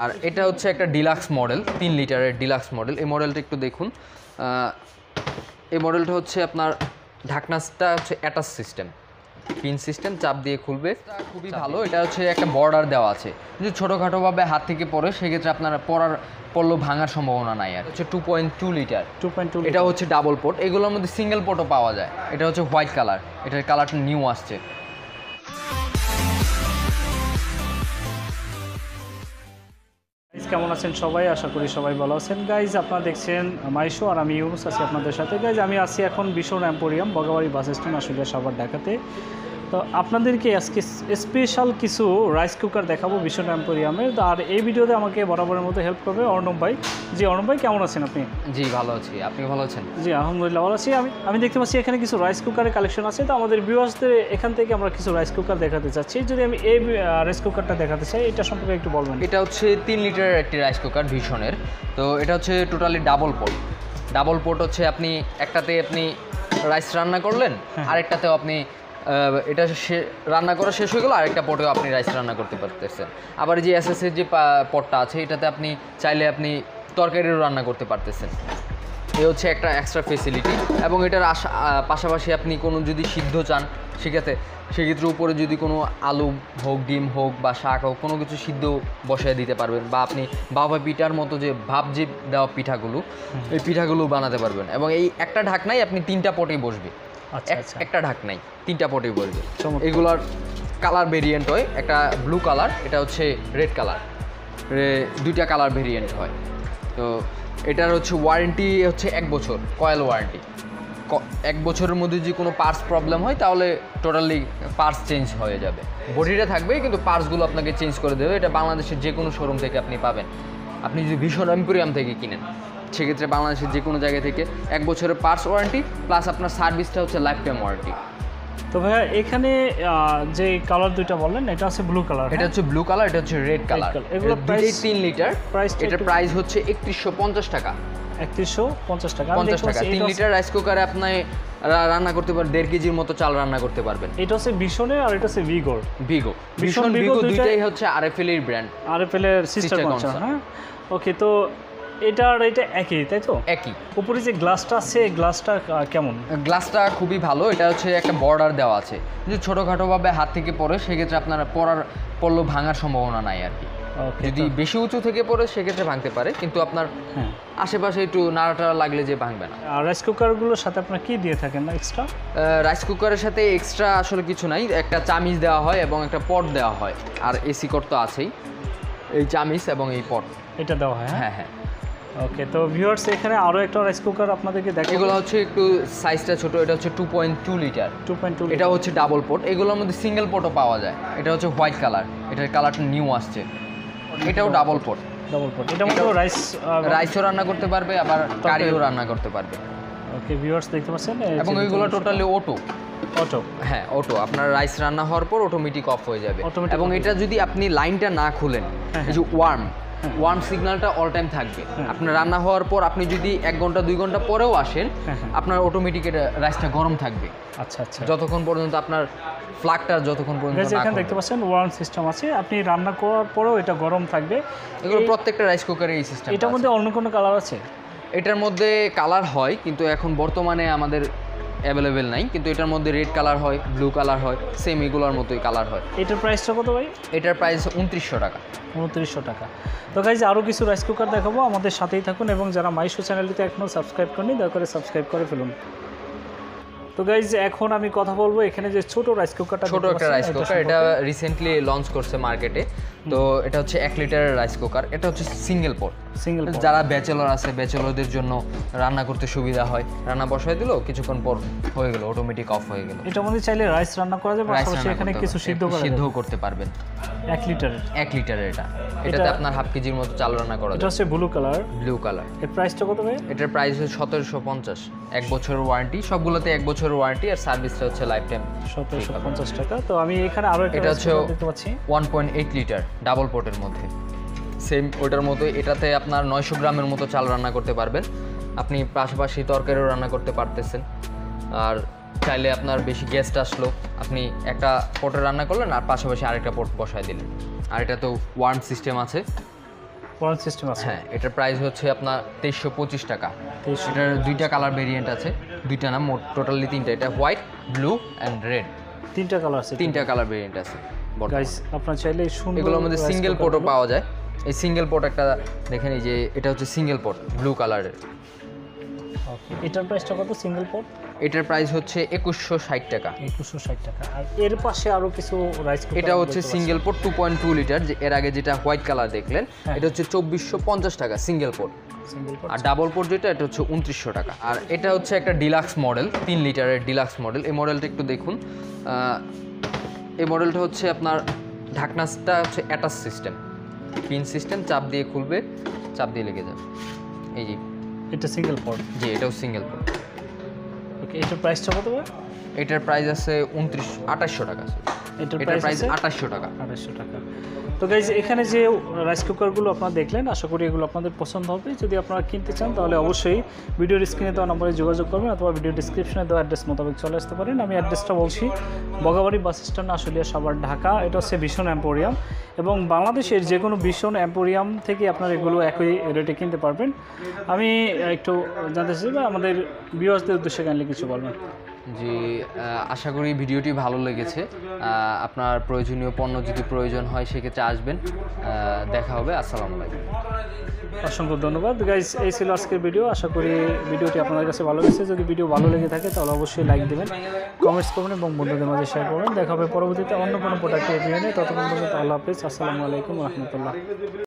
আর এটা হচ্ছে একটা ডিলাক্স মডেল, 3 লিটারের ডিলাক্স মডেল। এই মডেলটা একটু দেখুন। এই মডেলটা হচ্ছে আপনার ঢাকনাটা হচ্ছে অ্যাটাচ সিস্টেম, পিন সিস্টেম, চাপ দিয়ে খুলবে। খুবই ভালো। এটা হচ্ছে একটা বর্ডার দেওয়া আছে, যদি ছোটোখাটোভাবে হাত থেকে পড়ে সেক্ষেত্রে আপনার পড়লেও ভাঙার সম্ভাবনা নাই। আর হচ্ছে 2.2 লিটার। এটা হচ্ছে ডাবল পোর্ট। এগুলোর মধ্যে সিঙ্গেল পোর্টও পাওয়া যায়। এটা হচ্ছে হোয়াইট কালার, এটার কালারটা নিউ আসছে। কেমন আছেন সবাই? আশা করি সবাই ভালো আছেন। গাইজ আপনারা দেখছেন মাইশো, আর আমি ইউনুস আছি আপনাদের সাথে। গাইজ আমি আছি এখন vision emporium, Bagabari bus stand, Ashulia, Savar, ঢাকাতে। তো আপনাদেরকে আজকে স্পেশাল কিছু রাইস কুকার দেখাবো বিশন এম্পোরিয়ামের। আর এই ভিডিওতে আমাকে বরাবরের মতো হেল্প করবে অর্ণব ভাই। জি অর্ণব ভাই, কেমন আছেন আপনি? জি ভালো আছি, আপনি ভালো আছেন? জি আলহামদুলিল্লাহ ভালো আছি। আমি দেখতে পাচ্ছি এখানে কিছু রাইস কুকারের কালেকশন আছে। তো আমাদের ভিউয়ার্সদের এখান থেকে আমরা কিছু রাইস কুকার দেখাতে চাচ্ছি। যদি আমি এই রাইস কুকারটা দেখাতে চাই, এটা সম্পর্কে একটু বলবেন। এটা হচ্ছে 3 লিটারের একটি রাইস কুকার ভিশনের। তো এটা হচ্ছে totally double port. Double port হচ্ছে আপনি একটাতে আপনি রাইস রান্না করলেন, আরেকটাতেও আপনি এটা রান্না করা শেষ হয়ে গেল, আরেকটা পটেও আপনি রাইস রান্না করতে পারতেছেন। আবার যে এসএসের যে পটটা আছে, এটাতে আপনি চাইলে আপনি তরকারিও রান্না করতে পারতেছেন। এই হচ্ছে একটা এক্সট্রা ফেসিলিটি। এবং এটার পাশাপাশি আপনি কোনো যদি সিদ্ধ চান, সেক্ষেত্রে উপরে যদি কোনো আলু হোক, ডিম হোক বা শাক হোক, কোনো কিছু সিদ্ধ বসায় দিতে পারবেন। বা আপনি বাবা পিঠার মতো যে ভাপ যে দেওয়া পিঠাগুলো, এই পিঠাগুলো বানাতে পারবেন। এবং এই একটা ঢাকনাই আপনি 3টা পটেই বসবে। একটা ঢাকনাই 3টা পটেই বসবে। এগুলোর কালার ভেরিয়েন্ট হয়, একটা ব্লু কালার, এটা হচ্ছে রেড কালার, 2টা কালার ভেরিয়েন্ট হয়। তো এটার হচ্ছে ওয়ারেন্টি হচ্ছে 1 বছর, কয়েল ওয়ারেন্টি। 1 বছরের মধ্যে যদি কোনো পার্টস প্রবলেম হয় তাহলে টোটালি পার্টস চেঞ্জ হয়ে যাবে। বডিটা থাকবে কিন্তু পার্টসগুলো আপনাকে চেঞ্জ করে দেবে। এটা বাংলাদেশের যে কোনো শোরুম থেকে আপনি পাবেন। আপনি যদি ভীষণ এম্পোরিয়াম থেকে কিনেন, সেক্ষেত্রে বাংলাদেশের যে কোনো জায়গা থেকে 1 বছরের পার্টস ওয়ারেন্টি প্লাস আপনার সার্ভিসটা হচ্ছে লাইফ টাইম ওয়ারেন্টি। তো ভাইয়া এখানে যে কালার দুইটা বললেন, এটা হচ্ছে ব্লু কালার। এটা হচ্ছে ব্লু কালার, এটা হচ্ছে রেড কালার। এগুলো প্রাইস 3 লিটার। এটার প্রাইস হচ্ছে 3150 টাকা। 3150 টাকা। 50 টাকা। 3 লিটার রাইস কুকারে আপনি রান্না করতে পারবেন, 1.5 কেজির মতো চাল রান্না করতে পারবেন। এটা হচ্ছে বিশনের আর এটা হচ্ছে ভিগো। ভীষণ ভিগো দুইটাই হচ্ছে RFL এর ব্র্যান্ড, RFL এর সিস্টার কনসার্ন। হ্যাঁ ওকে। তো এটা একই, তাই তো? একই। উপরে যে গ্লাসটা আছে, গ্লাসটা কেমন? গ্লাসটা খুবই ভালো। এটা হচ্ছে একটা বর্ডার দেওয়া আছে, যদি ছোটোখাটোভাবে হাত থেকে পড়ে সেক্ষেত্রে আপনার পড়লেও ভাঙার সম্ভাবনা নাই আর কি। যদি বেশি উঁচু থেকে পড়ে সেক্ষেত্রে ভাঙতে পারে, কিন্তু আপনার আশেপাশে একটু নাড়াটাড়া লাগলে যে ভাঙবে না। আর রাইস কুকারগুলোর সাথে আপনার কি দিয়ে থাকেন না এক্সট্রা? রাইস কুকারের সাথে এক্সট্রা আসলে কিছু নাই, একটা চামিচ দেওয়া হয় এবং একটা পট দেওয়া হয়। আর এসি কট তো আছেই, এই চামিচ এবং এই পট এটা দেওয়া হয়। হ্যাঁ হ্যাঁ। ওকে। তো ভিউয়ার্স এখানে আরও একটা রাইস কুকার আপনাদেরকে দেখাবো। এগুলো হচ্ছে একটু সাইজটা ছোট। এটা হচ্ছে 2.2 লিটার। 2.2। এটা হচ্ছে ডাবল পোর্ট। এগুলোর মধ্যে সিঙ্গেল পোর্টও পাওয়া যায়। এটা হচ্ছে হোয়াইট কালার, এটার কালারটা নিউ আসছে। এটাও ডাবল পোর্ট। এটা মতো রাইসও রান্না করতে পারবে, আবার কারিও রান্না করতে পারবে। ওকে ভিউয়ার্স দেখতে পাচ্ছেন। এবং এগুলো টোটালি অটো। হ্যাঁ অটো। আপনার রাইস রান্না হওয়ার পর অটোমেটিক অফ হয়ে যাবে। এবং এটা যদি আপনি লাইনটা না খুলেন, এই যে ওয়ার্ম সিগন্যালটা অল টাইম থাকবে। আপনার রান্না হওয়ার পর আপনি যদি 1 ঘন্টা 2 ঘন্টা পরেও আসেন, আপনার অটোমেটিক এটা রাইসটা গরম থাকবে। আচ্ছা আচ্ছা। যতক্ষণ পর্যন্ত আপনার ফ্লাগটা যতক্ষণ পর্যন্ত না। এখানে দেখতে পাচ্ছেন ওয়ার্ম সিস্টেম আছে, আপনি রান্না করার পরেও এটা গরম থাকবে। এগুলো প্রত্যেকটা রাইস কুকারে এই সিস্টেম। এটার মধ্যে অন্য কোনো কালার আছে? এটার মধ্যে কালার হয়, কিন্তু এখন বর্তমানে আমাদের অ্যাভেলেবেল নাই। কিন্তু এটার মধ্যে রেড কালার হয়, ব্লু কালার হয়, সেম এগুলোর মতোই কালার হয়। এটার প্রাইসটা কত ভাই? এটার প্রাইস 2900 টাকা। 2900 টাকা। তো গাইজ আরও কিছু রাইস কুকার দেখাবো, আমাদের সাথেই থাকুন। এবং যারা মাইশো চ্যানেলটিতে এখনও সাবস্ক্রাইব করেনি, দয়া করে সাবস্ক্রাইব করে ফেলুন। তো গাইজ এখন আমি কথা বলবো এখানে যে ছোট রাইস কুকারটা, ছোট একটা রাইস কুকার। এটা রিসেন্টলি লঞ্চ করছে মার্কেটে। তো এটা হচ্ছে 1 লিটারের রাইস কুকার। এটা হচ্ছে সিঙ্গেল পোর্ট। যারা ব্যাচেলর আছে, ব্যাচেলরদের জন্য রান্না করতে সুবিধা হয়। রান্না বসায় দিল, কিছুক্ষণ পর হয়ে গেল, অটোমেটিক অফ হয়ে গেল। এটার মধ্যে চাইলে রাইস রান্না করা যাবে, পাশাপাশি এখানে কিছু সিদ্ধও করতে পারবেন। 1 লিটারের এটাতে আপনার 1/2 কেজির মতো চাল রান্না করা যায়। এটা হচ্ছে ব্লু কালার। এর প্রাইসটা কত ভাই? এটার প্রাইস হচ্ছে 1750। 1 বছরের ওয়ারেন্টি, সবগুলোতে 1 বছরের ওয়ারেন্টি, আর সার্ভিসটা হচ্ছে লাইফ টাইম। 1750 টাকা। তো আমি এখানে আরো একটা দেখতে পাচ্ছি 1.8 লিটার ডাবল পোর্টের মধ্যে, সেম ওটার মতো। এটাতে আপনার 900 গ্রামের মতো চাল রান্না করতে পারবেন। আপনি পাশাপাশি তরকারিও রান্না করতে পারতেছেন। আর চাইলে আপনার বেশি গেস্ট আসলো, আপনি একটা পটে রান্না করলেন আর পাশাপাশি আরেকটা পট বসায় দিলেন। আর এটা তো ওয়ার্ম সিস্টেম আছে, ওয়ারেন্ট সিস্টেম আছে। হ্যাঁ, এটার প্রাইস হচ্ছে আপনার 2325 টাকা। এটার দুইটা কালার ভেরিয়েন্ট আছে, দুইটা না মোট টোটালি তিনটা। এটা হোয়াইট, ব্লু অ্যান্ড রেড, তিনটা কালার আছে। তিনটা কালার ভেরিয়েন্ট আছে। গাইস আপনারা চাইলে সুন্দর এগুলোর মধ্যে সিঙ্গেল পোর্টও পাওয়া যায়। এই সিঙ্গেল পোর্ট একটা দেখেন, এই যে এটা হচ্ছে সিঙ্গেল পোর্ট ব্লু কালারের। ওকে, এটার প্রাইসটা কত সিঙ্গেল পোর্ট? এটার প্রাইস হচ্ছে 2160 টাকা। 2160 টাকা। আর এর পাশে আরো কিছু রাইস কুকার, এটা হচ্ছে সিঙ্গেল পোর্ট 2.2 লিটার, যে এর আগে যেটা হোয়াইট কালার দেখলেন এটা হচ্ছে 2450 টাকা সিঙ্গেল পোর্ট। আর ডাবল পোর্ট যেটা এটা হচ্ছে 2900 টাকা। আর এটা হচ্ছে একটা ডিলাক্স মডেল, 3 লিটারের ডিলাক্স মডেল। এই মডেলটা একটু দেখুন। এই মডেলটা হচ্ছে আপনার ঢাকনাটা হচ্ছে অ্যাটাচ সিস্টেম, পিন সিস্টেম, চাপ দিয়ে খুলবে, চাপ দিয়ে লেগে যাবে। এই যে এটা সিঙ্গেল পোর্ট। জি, এটাও সিঙ্গেল পোর্ট। ওকে, এটার প্রাইসটা কত? এটার প্রাইস আছে 2800 টাকা। এটার প্রাইস 2800 টাকা। 2800 টাকা। তো গাইজ এখানে যে রাইস কুকারগুলো আপনারা দেখলেন, আশা করি এগুলো আপনাদের পছন্দ হবে। যদি আপনারা কিনতে চান তাহলে অবশ্যই ভিডিওর স্ক্রিনে দেওয়া নম্বরে যোগাযোগ করবেন, অথবা ভিডিও ডিসক্রিপশনে দেওয়া অ্যাড্রেস মোতাবেক চলে আসতে পারেন। আমি অ্যাড্রেসটা বলছি, বগাবাড়ি বাস স্ট্যান্ড, আশুলিয়া, সাভার, ঢাকা। এটা হচ্ছে ভীষণ এম্পোরিয়াম, এবং বাংলাদেশের যে কোনো ভীষণ এম্পোরিয়াম থেকে আপনারা এগুলো একই রেটে কিনতে পারবেন। আমি একটু জানতে চাই আমাদের ভিউয়ার্সদের উদ্দেশ্যে কাইন্ডলি কিছু বলবেন। জি, আশা করি ভিডিওটি ভালো লেগেছে। আপনার প্রয়োজনীয় পণ্য যদি প্রয়োজন হয় সেক্ষেত্রে আসবেন। দেখা হবে। আসসালামু আলাইকুম। অসংখ্য ধন্যবাদ গাইজ, এই ছিল আজকের ভিডিও। আশা করি ভিডিওটি আপনাদের কাছে ভালো লেগেছে। যদি ভিডিও ভালো লেগে থাকে তাহলে অবশ্যই লাইক দেবেন, কমেন্টস করবেন এবং বন্ধুদের মাঝে শেয়ার করবেন। দেখা হবে পরবর্তীতে অন্য কোনো প্রোডাক্টের রিভিউ নিয়ে। ততক্ষণ পর্যন্ত আল্লাহ হাফেজ। আসসালামু আলাইকুম রহমতুল্লাহ।